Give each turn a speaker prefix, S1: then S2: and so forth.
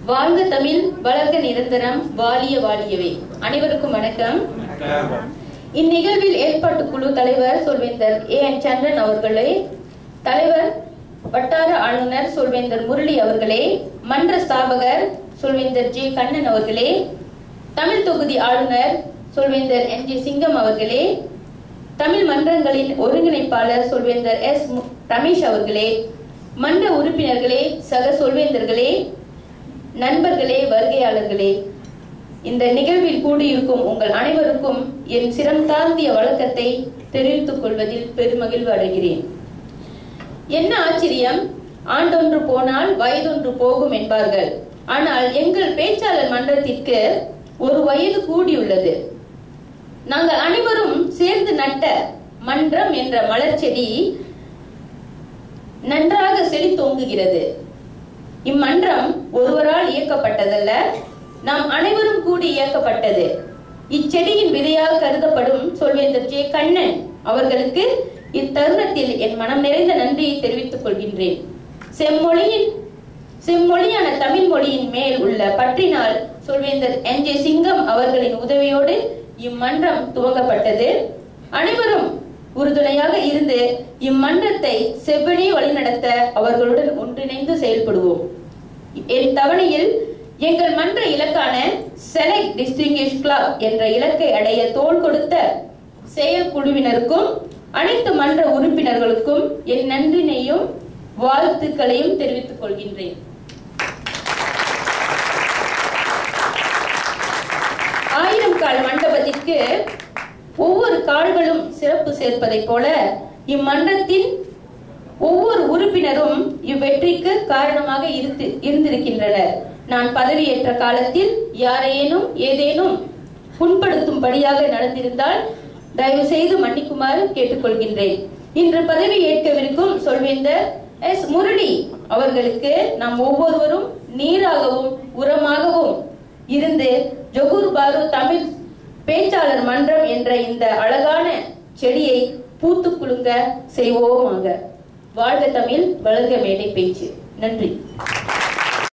S1: வாழ்க தமிழ், வளர்க நிரந்தரம், வாழிய வாழியவே. அனைவருக்கும் வணக்கம். இந்நிகழ்வில் ஏற்பாட்டு குழு தலைவர் சொல்வேந்தர் ஏ.என். சந்திரன் அவர்களே, தலைவர் வட்டார ஆளுநர் சொல்வேந்தர் முரளி அவர்களே, மன்ற ஸ்தாபகர் சொல்வேந்தர் ஜே. கண்ணன் அவர்களே, தமிழ் தொகுதி ஆளுநர் சொல்வேந்தர் என்.ஜே. சிங்கம் அவர்களே, தமிழ் மன்றங்களின் ஒருங்கிணைப்பாளர் சொல்வேந்தர் எஸ். ரமேஷ் அவர்களே, மன்ற உறுப்பினர்களே, சக சொல்வேந்தர்களே, நண்பர்களே, வருகையாளர்களே, இந்த நிகழ்வில் கூடியிருக்கும் உங்கள் அனைவருக்கும் என் சிரம் தாழ்ந்திய வழக்கத்தை தெரிவித்துக் கொள்வதில் பெருமகிழ்வு அடைகிறேன். என்ன ஆச்சரியம், ஆண்டொன்று போனால் வயதொன்று போகும் என்பார்கள். ஆனால் எங்கள் பேச்சாளர் மன்றத்திற்கு ஒரு வயது கூடியுள்ளது. நாங்கள் அனைவரும் சேர்ந்து நட்ட மன்றம் என்ற மலர் செடி நன்றாக செழித்தோங்குகிறது. இம்மன்றம் ஒருவரால் இயக்கப்பட்டதல்ல, நாம் அனைவரும் கூடி இயக்கப்பட்டது. இச்செடியின் விதையாக கருதப்படும் சொல்வேந்தர் ஜே. கண்ணன் அவர்களுக்கு இத்தருணத்தில் என் மனம் நிறைந்த நன்றியை தெரிவித்துக் கொள்கின்றேன். செம்மொழியான தமிழ் மொழியின் மேல் உள்ள பற்றினால் சொல்வேந்தர் என்.ஜே. சிங்கம் அவர்களின் உதவியோடு இம்மன்றம் துவங்கப்பட்டது. அனைவரும் உறுதுணையாக இருந்து இம்மன்றத்தை செவ்வனே வழிநடத்த அவர்களுடன் ஒன்றிணைந்து செயல்படுவோம். என் தவணையில் எங்கள் மன்ற இலக்கான செலக்ட் டிஸ்டிங்கிஷ் கிளப் என்ற இலக்கை அடைய தோள் கொடுத்த செயற்குழுவினருக்கும் அனைத்து மன்ற உறுப்பினர்களுக்கும் என் நன்றினையும் வாழ்த்துக்களையும் தெரிவித்துக் கொள்கின்றேன். ஆயிரம் கால் மண்டபத்திற்கு ஒவ்வொரு கால்களும் சிறப்பு சேர்ப்பதை போல இம்மன்றத்தின் ஒவ்வொரு உறுப்பினரும் இவ்வெற்றிக்கு காரணமாக இருந்திருக்கின்றனர். நான் பதவியேற்ற காலத்தில் யாரையேனும் ஏதேனும் புண்படுத்தும்படியாக நடந்திருந்தால் தயவு செய்து மன்னிக்குமாறு கேட்டுக்கொள்கின்றேன். இன்று பதவி ஏற்கவிருக்கும் சொல்வேந்தர் எஸ். முரளி அவர்களுக்கு நாம் ஒவ்வொருவரும் நீராகவும் உரமாகவும் இருந்து ஜொகூர் பாரு தமிழ் பேச்சாளர் மன்றம் என்ற இந்த அழகான செடியை பூத்து குலுங்க செய்வோமாக. வாழ்க தமிழ், வளர்க மேடை பேச்சு. நன்றி.